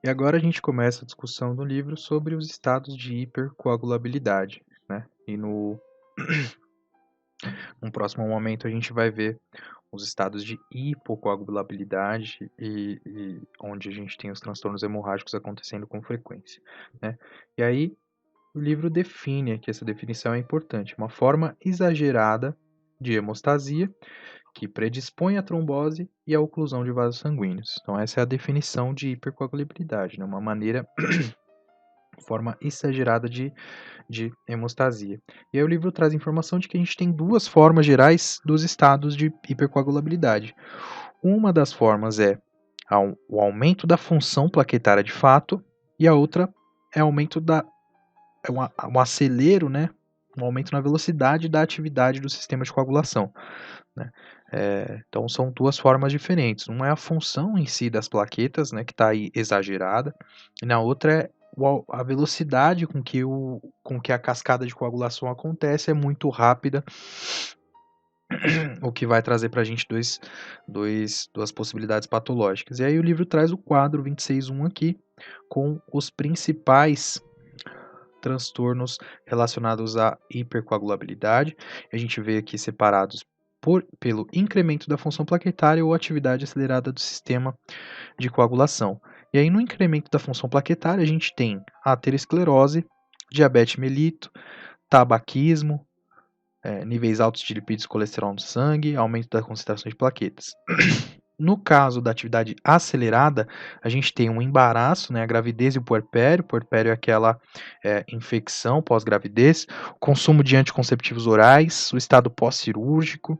E agora a gente começa a discussão do livro sobre os estados de hipercoagulabilidade, né? E num próximo momento a gente vai ver os estados de hipocoagulabilidade e onde a gente tem os transtornos hemorrágicos acontecendo com frequência, né? E aí o livro define aqui, essa definição é importante, uma forma exagerada de hemostasia que predispõe à trombose e à oclusão de vasos sanguíneos. Então essa é a definição de hipercoagulabilidade, né? Uma maneira forma exagerada de hemostasia. E aí o livro traz informação de que a gente tem duas formas gerais dos estados de hipercoagulabilidade. Uma das formas é o aumento da função plaquetária de fato, e a outra é um acelero, né? Um aumento na velocidade da atividade do sistema de coagulação, né? Então são duas formas diferentes. Uma é a função em si das plaquetas, né, que está aí exagerada, e na outra é a velocidade com que a cascada de coagulação acontece é muito rápida, o que vai trazer para a gente duas possibilidades patológicas. E aí o livro traz o quadro 26.1 aqui, com os principais transtornos relacionados à hipercoagulabilidade. A gente vê aqui separados pelo incremento da função plaquetária ou atividade acelerada do sistema de coagulação. E aí, no incremento da função plaquetária, a gente tem aterosclerose, diabetes mellitus, tabaquismo, níveis altos de lipídios e colesterol no sangue, aumento da concentração de plaquetas. No caso da atividade acelerada, a gente tem um embaraço, né, a gravidez e o puerpério. O puerpério é aquela infecção pós-gravidez, consumo de anticonceptivos orais, o estado pós-cirúrgico,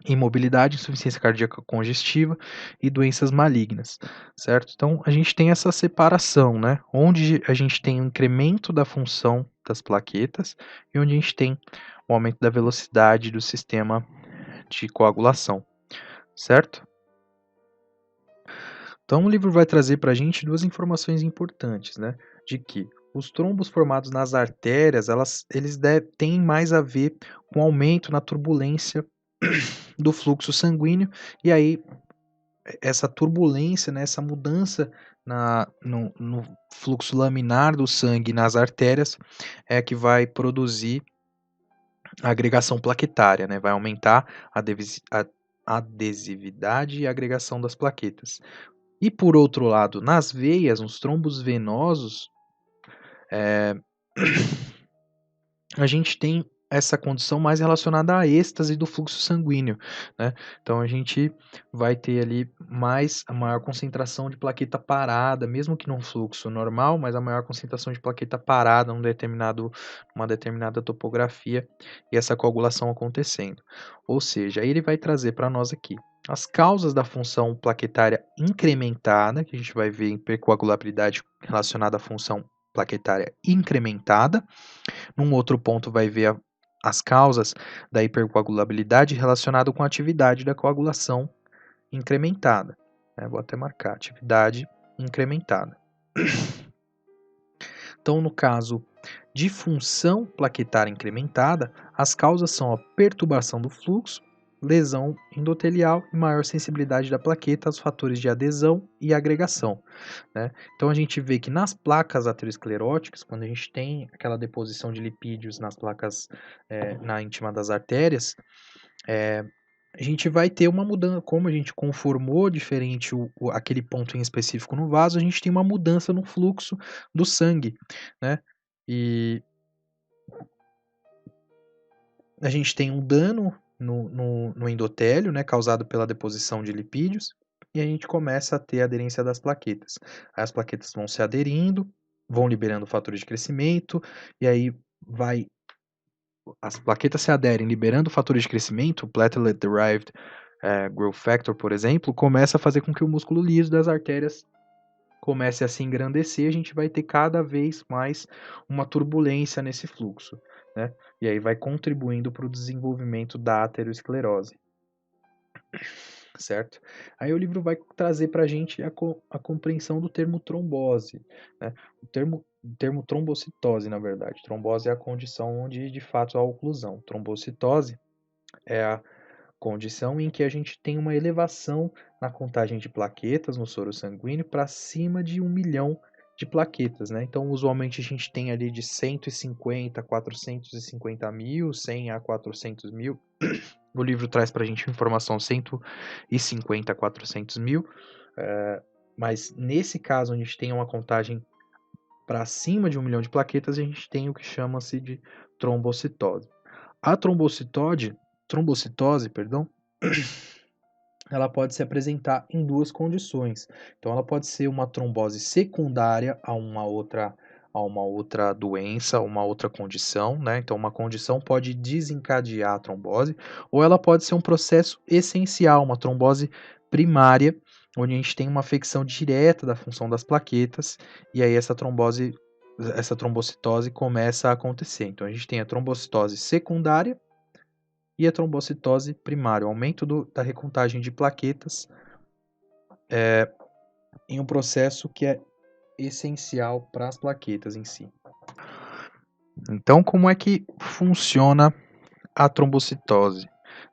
imobilidade, insuficiência cardíaca congestiva e doenças malignas, certo? Então, a gente tem essa separação, né, onde a gente tem um incremento da função das plaquetas e onde a gente tem o aumento da velocidade do sistema de coagulação, certo? Então, o livro vai trazer para a gente duas informações importantes, né? De que os trombos formados nas artérias, têm mais a ver com aumento na turbulência do fluxo sanguíneo, e aí essa turbulência, né, essa mudança no fluxo laminar do sangue nas artérias é que vai produzir a agregação plaquetária, né? Vai aumentar a adesividade e agregação das plaquetas. E por outro lado, nas veias, nos trombos venosos, eh, a gente tem essa condição mais relacionada à êxtase do fluxo sanguíneo, né? Então a gente vai ter ali a maior concentração de plaqueta parada, mesmo que num fluxo normal, mas a maior concentração de plaqueta parada numa determinada topografia e essa coagulação acontecendo. Ou seja, aí ele vai trazer para nós aqui as causas da função plaquetária incrementada, que a gente vai ver em hipercoagulabilidade relacionada à função plaquetária incrementada. Num outro ponto vai ver as causas da hipercoagulabilidade relacionado com a atividade da coagulação incrementada, né? Vou até marcar, atividade incrementada. Então, no caso de função plaquetária incrementada, as causas são a perturbação do fluxo, lesão endotelial e maior sensibilidade da plaqueta aos fatores de adesão e agregação, né? Então a gente vê que nas placas ateroscleróticas, quando a gente tem aquela deposição de lipídios nas placas na íntima das artérias, é, a gente vai ter uma mudança, como a gente conformou diferente aquele ponto em específico no vaso, a gente tem uma mudança no fluxo do sangue, né? E a gente tem um dano no endotélio, né, causado pela deposição de lipídios, e a gente começa a ter aderência das plaquetas. Aí as plaquetas vão se aderindo, vão liberando fatores de crescimento, e aí as plaquetas se aderem liberando fatores de crescimento, o platelet derived growth factor, por exemplo, começa a fazer com que o músculo liso das artérias comece a se engrandecer, a gente vai ter cada vez mais uma turbulência nesse fluxo, né? E aí vai contribuindo para o desenvolvimento da aterosclerose, certo? Aí o livro vai trazer para a gente a compreensão do termo trombose, né? O termo trombocitose, na verdade. Trombose é a condição onde de fato há oclusão. Trombocitose é a condição em que a gente tem uma elevação na contagem de plaquetas no soro sanguíneo para cima de 1 milhão de plaquetas, né? Então, usualmente a gente tem ali de 150 a 450 mil, 100 a 400 mil. O livro traz para a gente informação 150 a 400 mil, mas nesse caso, onde a gente tem uma contagem para cima de 1 milhão de plaquetas, a gente tem o que chama-se de trombocitose. A trombocitose, perdão, ela pode se apresentar em duas condições. Então, ela pode ser uma trombose secundária a uma outra doença, uma outra condição, né? Então, uma condição pode desencadear a trombose, ou ela pode ser um processo essencial, uma trombose primária, onde a gente tem uma afecção direta da função das plaquetas, e aí essa trombocitose começa a acontecer. Então, a gente tem a trombocitose secundária e a trombocitose primária, o aumento da recontagem de plaquetas em um processo que é essencial para as plaquetas em si. Então, como é que funciona a trombocitose,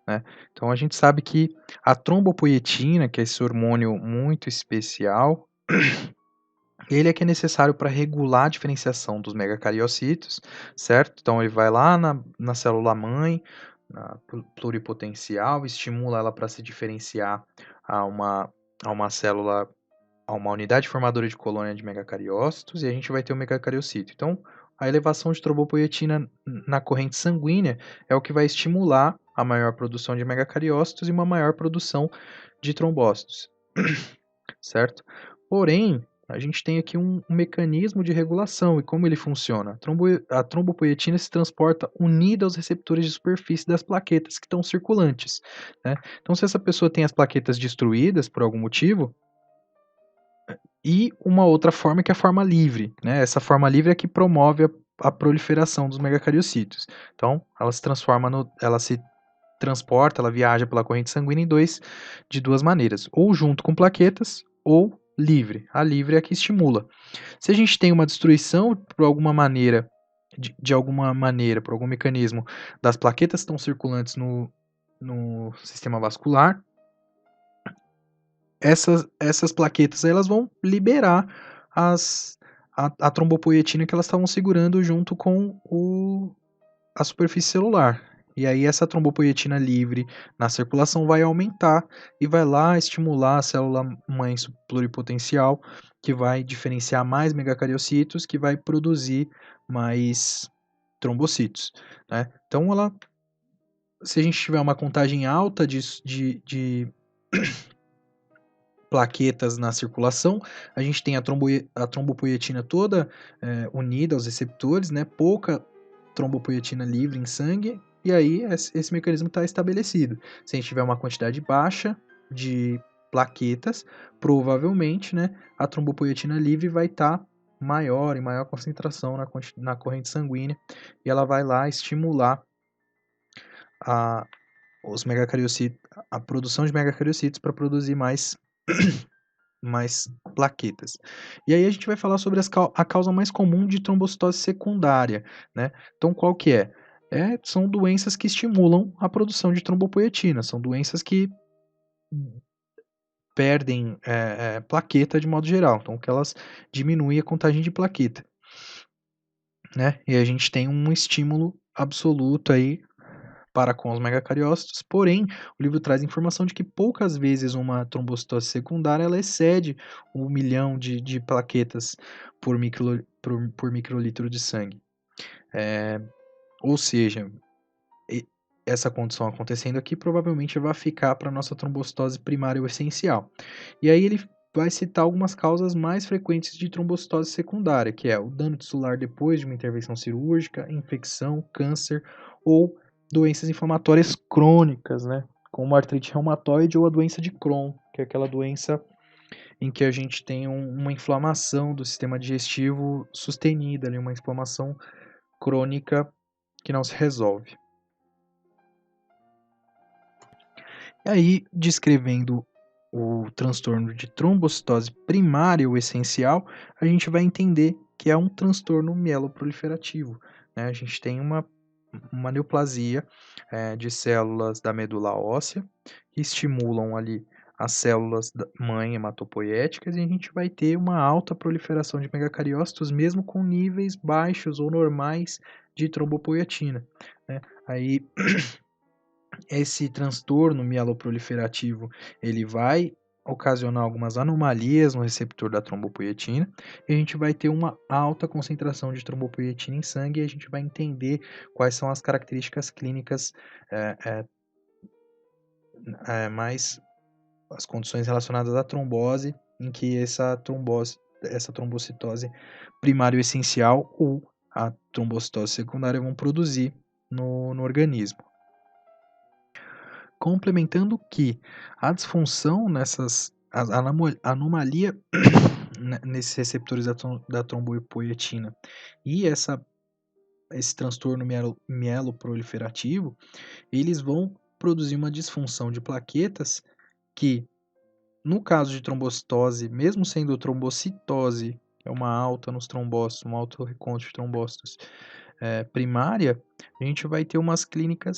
né? Então, a gente sabe que a trombopoietina, que é esse hormônio muito especial, ele é que é necessário para regular a diferenciação dos megacariocitos, certo? Então, ele vai lá na célula-mãe, na pluripotencial, estimula ela para se diferenciar a uma célula, a uma unidade formadora de colônia de megacariócitos, e a gente vai ter o megacariocito. Então, a elevação de trombopoietina na corrente sanguínea é o que vai estimular a maior produção de megacariócitos e uma maior produção de trombócitos, certo? Porém, a gente tem aqui um mecanismo de regulação e como ele funciona. A trombopoietina se transporta unida aos receptores de superfície das plaquetas que estão circulantes, né? Então, se essa pessoa tem as plaquetas destruídas por algum motivo, e uma outra forma que é a forma livre, né? Essa forma livre é que promove a proliferação dos megacariocitos. Então, ela se transporta, ela viaja pela corrente sanguínea de duas maneiras, ou junto com plaquetas, ou livre. A livre é a que estimula. Se a gente tem uma destruição por alguma maneira, de alguma maneira, por algum mecanismo, das plaquetas que estão circulantes no sistema vascular, essas plaquetas aí, elas vão liberar a trombopoietina que elas estavam segurando junto com a superfície celular. E aí essa trombopoietina livre na circulação vai aumentar e vai lá estimular a célula mãe pluripotencial, que vai diferenciar mais megacariocitos, que vai produzir mais trombocitos, né? Então se a gente tiver uma contagem alta de plaquetas na circulação, a gente tem a trombopoietina toda unida aos receptores, né? Pouca trombopoietina livre em sangue, e aí esse mecanismo está estabelecido. Se a gente tiver uma quantidade baixa de plaquetas, provavelmente, né, a trombopoietina livre vai estar maior, em maior concentração na corrente sanguínea, e ela vai lá estimular a, os megacariocitos, a produção de megacariocitos para produzir mais plaquetas. E aí a gente vai falar sobre a causa mais comum de trombocitose secundária, né? Então qual que é? São doenças que estimulam a produção de trombopoietina, são doenças que perdem plaqueta de modo geral, então que elas diminuem a contagem de plaqueta, né? E a gente tem um estímulo absoluto aí para com os megacariócitos, porém, o livro traz informação de que poucas vezes uma trombocitose secundária ela excede 1 milhão de plaquetas por microlitro de sangue. Ou seja, essa condição acontecendo aqui provavelmente vai ficar para a nossa trombocitose primária ou essencial. E aí ele vai citar algumas causas mais frequentes de trombocitose secundária, que é o dano tisular depois de uma intervenção cirúrgica, infecção, câncer ou doenças inflamatórias crônicas, né? Como a artrite reumatoide ou a doença de Crohn, que é aquela doença em que a gente tem uma inflamação do sistema digestivo sustenida, uma inflamação crônica que não se resolve. E aí, descrevendo o transtorno de trombocitose primária ou essencial, a gente vai entender que é um transtorno mieloproliferativo, né? A gente tem uma neoplasia de células da medula óssea, que estimulam ali as células mãe hematopoéticas, e a gente vai ter uma alta proliferação de megacariócitos, mesmo com níveis baixos ou normais de trombopoietina, né? Aí, esse transtorno mieloproliferativo, ele vai ocasionar algumas anomalias no receptor da trombopoietina, e a gente vai ter uma alta concentração de trombopoietina em sangue, e a gente vai entender quais são as características clínicas é, é, mais as condições relacionadas à trombose, em que essa trombocitose primária essencial ou a trombocitose secundária vão produzir no organismo. Complementando que a disfunção a anomalia nesses receptores da trombopoietina e esse transtorno mieloproliferativo, eles vão produzir uma disfunção de plaquetas que, no caso de trombocitose, mesmo sendo trombocitose, que é uma alta nos trombócitos, um alto recontro de trombócitos primária, a gente vai ter uma clínica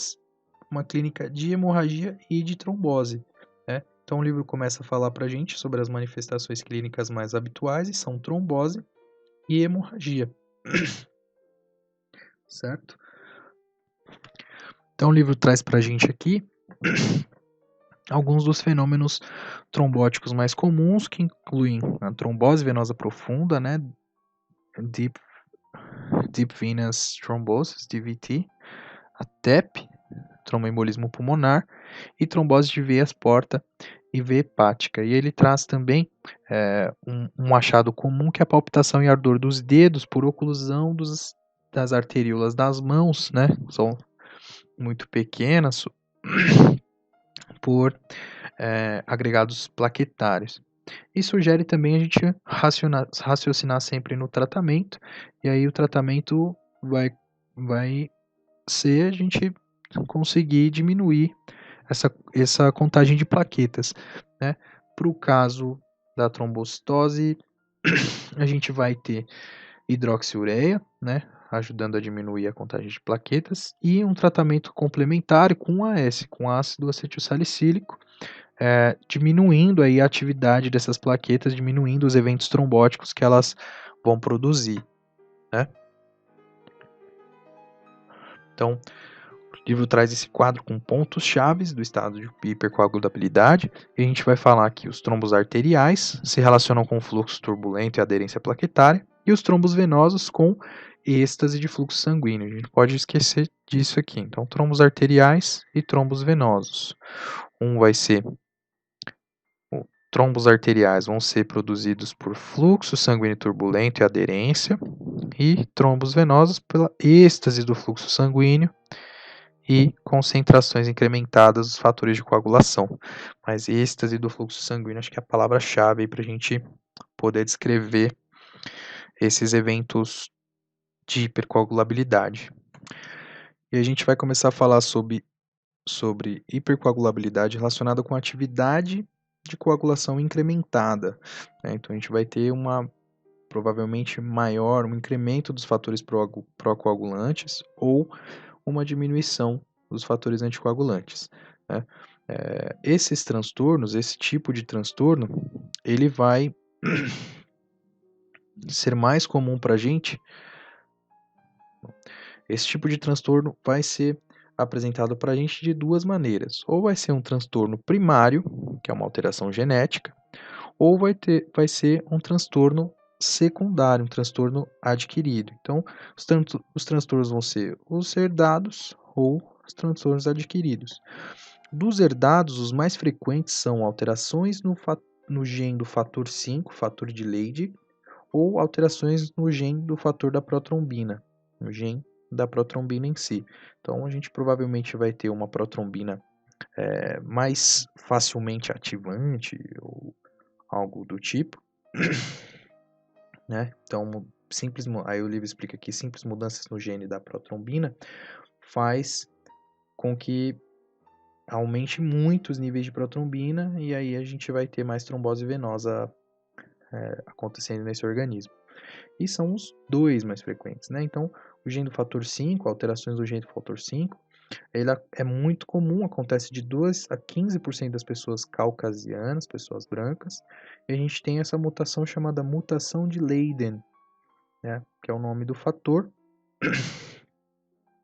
de hemorragia e de trombose, né? Então o livro começa a falar para a gente sobre as manifestações clínicas mais habituais, e são trombose e hemorragia, certo? Então o livro traz para a gente aqui alguns dos fenômenos trombóticos mais comuns, que incluem a trombose venosa profunda, né? Deep, Deep Venous Thrombosis, DVT, a TEP, tromboembolismo pulmonar, e trombose de veias porta e veia hepática. E ele traz também um achado comum, que é a palpitação e ardor dos dedos por oclusão das arteríolas das mãos, né? São muito pequenas por agregados plaquetários. E sugere também a gente raciocinar sempre no tratamento, e aí o tratamento vai ser a gente conseguir diminuir essa contagem de plaquetas, né? Para o caso da trombocitose, a gente vai ter hidroxiureia, né? Ajudando a diminuir a contagem de plaquetas, e um tratamento complementar com AS, com ácido acetilsalicílico, diminuindo aí a atividade dessas plaquetas, diminuindo os eventos trombóticos que elas vão produzir, né? Então, o livro traz esse quadro com pontos chaves do estado de hipercoagulabilidade, e a gente vai falar que os trombos arteriais se relacionam com fluxo turbulento e aderência plaquetária, e os trombos venosos com êxtase de fluxo sanguíneo. A gente pode esquecer disso aqui. Então, trombos arteriais e trombos venosos. Trombos arteriais vão ser produzidos por fluxo sanguíneo turbulento e aderência, e trombos venosos pela êxtase do fluxo sanguíneo e concentrações incrementadas dos fatores de coagulação. Mas êxtase do fluxo sanguíneo acho que é a palavra-chave para a gente poder descrever esses eventos de hipercoagulabilidade. E a gente vai começar a falar sobre hipercoagulabilidade relacionada com atividade de coagulação incrementada, né? Então a gente vai ter provavelmente um incremento dos fatores procoagulantes, ou uma diminuição dos fatores anticoagulantes, né? Esses transtornos, esse tipo de transtorno, ele vai ser mais comum para a gente. Esse tipo de transtorno vai ser apresentado para a gente de duas maneiras. Ou vai ser um transtorno primário, que é uma alteração genética, ou vai ser um transtorno secundário, um transtorno adquirido. Então, os transtornos vão ser os herdados ou os transtornos adquiridos. Dos herdados, os mais frequentes são alterações no gene do fator 5, fator de Leydig, ou alterações no gene do fator da protrombina, no gene da protrombina em si. Então, a gente provavelmente vai ter uma protrombina mais facilmente ativante, ou algo do tipo, né? Então, aí o livro explica que simples mudanças no gene da protrombina faz com que aumente muito os níveis de protrombina, e aí a gente vai ter mais trombose venosa acontecendo nesse organismo. E são os dois mais frequentes, né? Então, o gene do fator 5, alterações do gene do fator 5, ele é muito comum, acontece de 2 a 15% das pessoas caucasianas, pessoas brancas, e a gente tem essa mutação chamada mutação de Leiden, né, que é o nome do fator,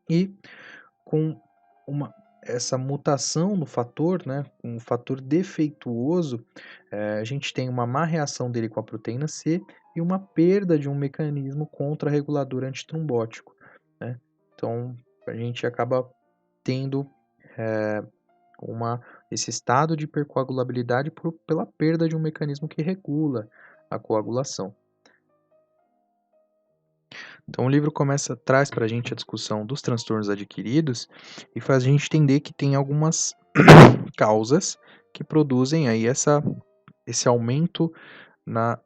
e com essa mutação no fator, né, um fator defeituoso, a gente tem uma má reação dele com a proteína C e uma perda de um mecanismo contra-regulador antitrombótico, né? Então, a gente acaba tendo esse estado de hipercoagulabilidade pela perda de um mecanismo que regula a coagulação. Então o livro traz para a gente a discussão dos transtornos adquiridos e faz a gente entender que tem algumas causas que produzem aí esse aumento na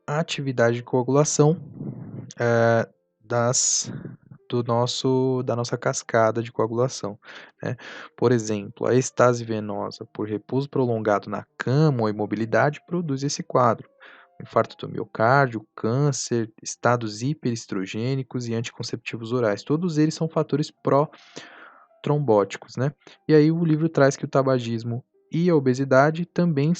atividade de coagulação das da nossa cascada de coagulação, né? Por exemplo, a estase venosa por repouso prolongado na cama ou imobilidade produz esse quadro. Infarto do miocárdio, câncer, estados hiperestrogênicos e anticonceptivos orais. Todos eles são fatores pró-trombóticos, né? E aí o livro traz que o tabagismo e a obesidade também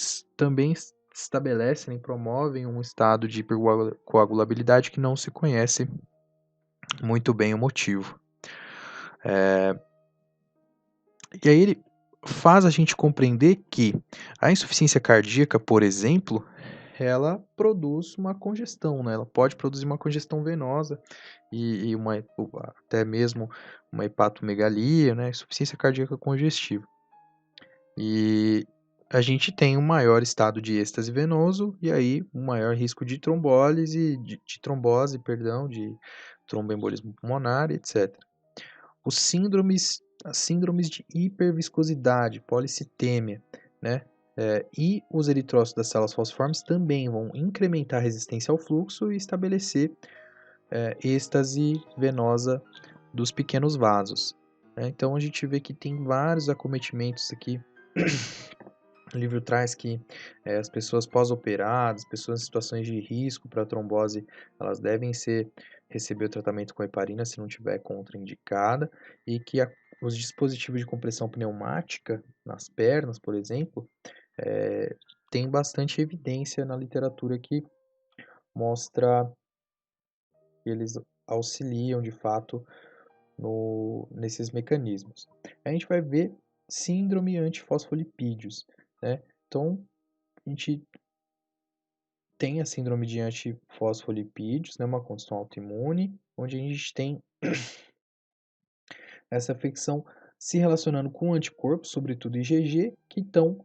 estabelecem e promovem um estado de hipercoagulabilidade que não se conhece muito bem o motivo. E aí ele faz a gente compreender que a insuficiência cardíaca, por exemplo, ela produz uma congestão, né? Ela pode produzir uma congestão venosa e até mesmo uma hepatomegalia, né? Insuficiência cardíaca congestiva. E a gente tem um maior estado de êxtase venoso e aí um maior risco de trombólise, de trombose, perdão, de tromboembolismo pulmonar, etc. As síndromes de hiperviscosidade, policitemia, né? E os eritrócitos das células falciformes também vão incrementar a resistência ao fluxo e estabelecer êxtase venosa dos pequenos vasos, né? Então a gente vê que tem vários acometimentos aqui. O livro traz que as pessoas pós-operadas, pessoas em situações de risco para trombose, elas devem receber o tratamento com heparina se não tiver contraindicada, e que os dispositivos de compressão pneumática nas pernas, por exemplo, tem bastante evidência na literatura que mostra que eles auxiliam de fato nesses mecanismos. A gente vai ver síndrome antifosfolipídios, né? Então, a gente tem a síndrome de antifosfolipídios, né, uma condição autoimune, onde a gente tem essa afecção se relacionando com anticorpos, sobretudo IgG, que estão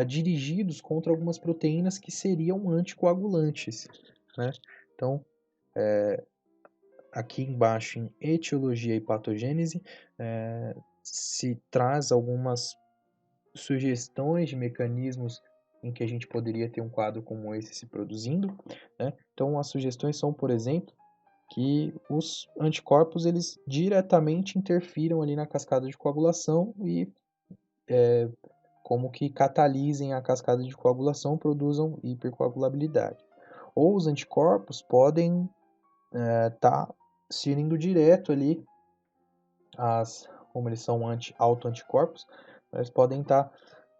dirigidos contra algumas proteínas que seriam anticoagulantes, né? Então, aqui embaixo em etiologia e patogênese, se traz algumas sugestões de mecanismos em que a gente poderia ter um quadro como esse se produzindo, né? Então, as sugestões são, por exemplo, que os anticorpos eles diretamente interfiram ali na cascada de coagulação e como que catalisem a cascada de coagulação, produzam hipercoagulabilidade. Ou os anticorpos podem estar se unindo direto ali, como eles são autoanticorpos, eles podem estar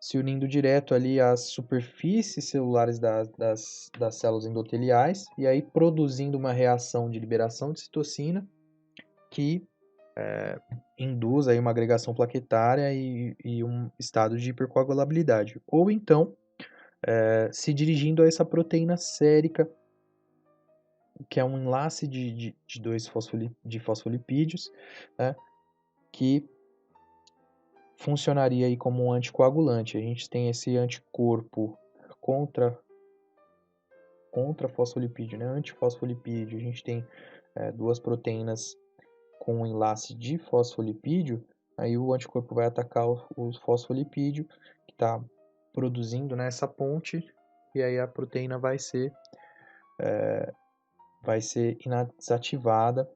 se unindo direto ali às superfícies celulares das células endoteliais e aí produzindo uma reação de liberação de citocina que induz aí uma agregação plaquetária e um estado de hipercoagulabilidade. Ou então, se dirigindo a essa proteína sérica, que é um enlace de dois fosfolipídios, né, que funcionaria aí como um anticoagulante. A gente tem esse anticorpo contra fosfolipídio, né, antifosfolipídio. A gente tem duas proteínas com um enlace de fosfolipídio, aí o anticorpo vai atacar o fosfolipídio que está produzindo, né, essa ponte, e aí a proteína vai ser desativada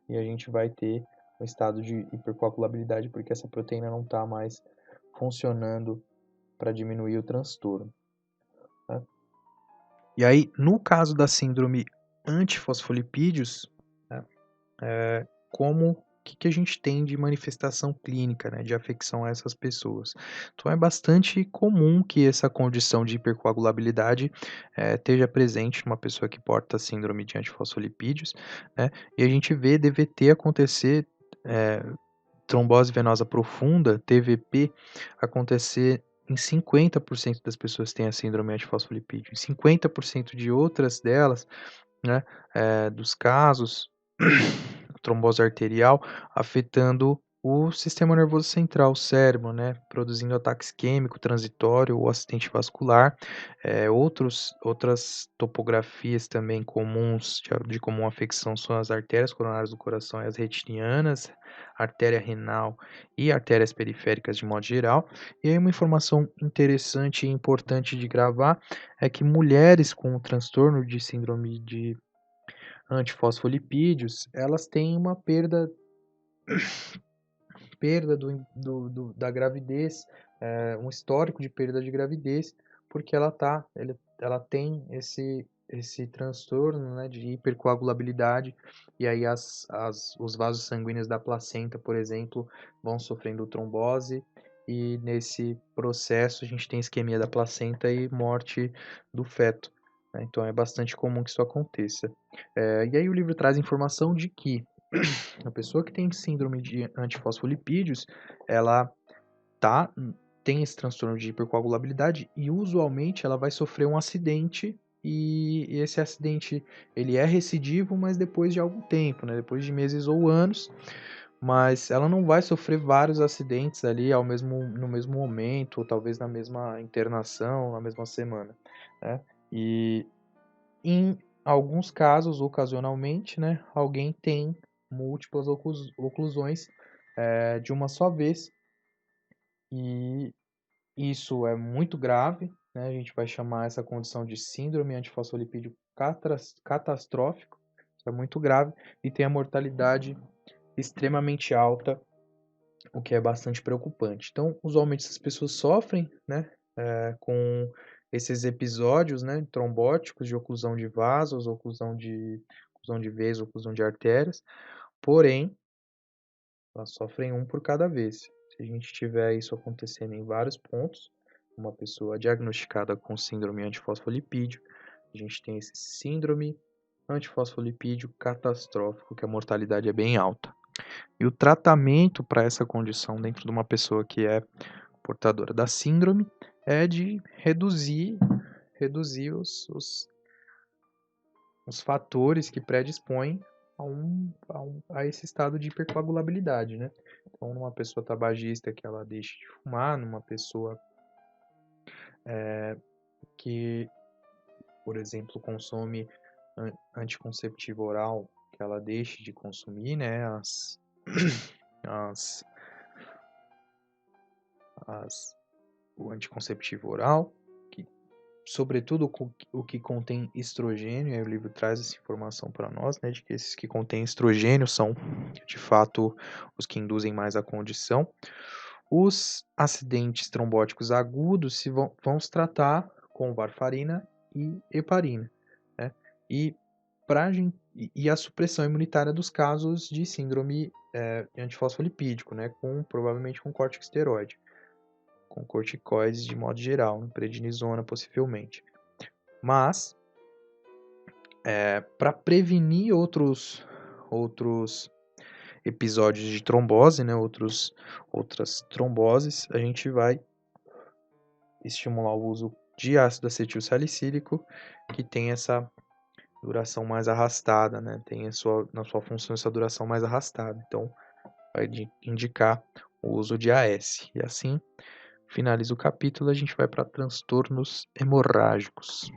e a gente vai ter um estado de hipercoagulabilidade porque essa proteína não está mais funcionando para diminuir o transtorno, né? E aí, no caso da síndrome antifosfolipídios, como que a gente tem de manifestação clínica, né, de afecção a essas pessoas. Então é bastante comum que essa condição de hipercoagulabilidade, esteja presente numa pessoa que porta síndrome de antifosfolipídios, né, e a gente vê DVT acontecer, eh, trombose venosa profunda, TVP, acontecer em 50% das pessoas que têm a síndrome antifosfolipídio, em 50% de outras delas, né, dos casos, trombose arterial afetando o sistema nervoso central, o cérebro, né, produzindo ataque isquêmico transitório ou acidente vascular. Outras topografias também comuns de comum afecção são as artérias coronárias do coração e as retinianas, artéria renal e artérias periféricas de modo geral. E aí uma informação interessante e importante de gravar é que mulheres com transtorno de síndrome de antifosfolipídios, elas têm uma perda da gravidez, um histórico de perda de gravidez, porque ela tem esse transtorno, né, de hipercoagulabilidade, e aí os vasos sanguíneos da placenta, por exemplo, vão sofrendo trombose, e nesse processo a gente tem isquemia da placenta e morte do feto, né, então é bastante comum que isso aconteça. E aí o livro traz informação de que a pessoa que tem síndrome de antifosfolipídios, ela tá tem esse transtorno de hipercoagulabilidade e usualmente ela vai sofrer um acidente e esse acidente ele é recidivo, mas depois de algum tempo, né, depois de meses ou anos, mas ela não vai sofrer vários acidentes ali no mesmo momento, ou talvez na mesma internação, na mesma semana, né. E em alguns casos, ocasionalmente, né, alguém tem múltiplas oclusões, de uma só vez, e isso é muito grave, né, a gente vai chamar essa condição de síndrome antifosfolipídio catastrófico, isso é muito grave, e tem a mortalidade extremamente alta, o que é bastante preocupante. Então, usualmente essas pessoas sofrem, né, com esses episódios, né, trombóticos de oclusão de vasos, oclusão de veias, oclusão de artérias, porém, elas sofrem um por cada vez. Se a gente tiver isso acontecendo em vários pontos, uma pessoa diagnosticada com síndrome antifosfolipídio, a gente tem esse síndrome antifosfolipídio catastrófico, que a mortalidade é bem alta. E o tratamento para essa condição dentro de uma pessoa que é portadora da síndrome é de reduzir os fatores que predispõem a esse estado de hipercoagulabilidade, né? Então, numa pessoa tabagista que ela deixe de fumar, numa pessoa que, por exemplo, consome anticonceptivo oral, que ela deixe de consumir, né, as, as, o anticonceptivo oral, que, sobretudo o que contém estrogênio, e aí o livro traz essa informação para nós, né, de que esses que contêm estrogênio são, de fato, os que induzem mais a condição. Os acidentes trombóticos agudos vão se tratar com varfarina e heparina, né? E, e a supressão imunitária dos casos de síndrome antifosfolipídico, né? Provavelmente com corticosteroide, com corticoides de modo geral, né? Prednisona possivelmente. Mas, para prevenir outros episódios de trombose, né, outras tromboses, a gente vai estimular o uso de ácido acetil salicílico, que tem essa duração mais arrastada, né, tem na sua função essa duração mais arrastada. Então, vai indicar o uso de AS. E assim, finaliza o capítulo, a gente vai para transtornos hemorrágicos.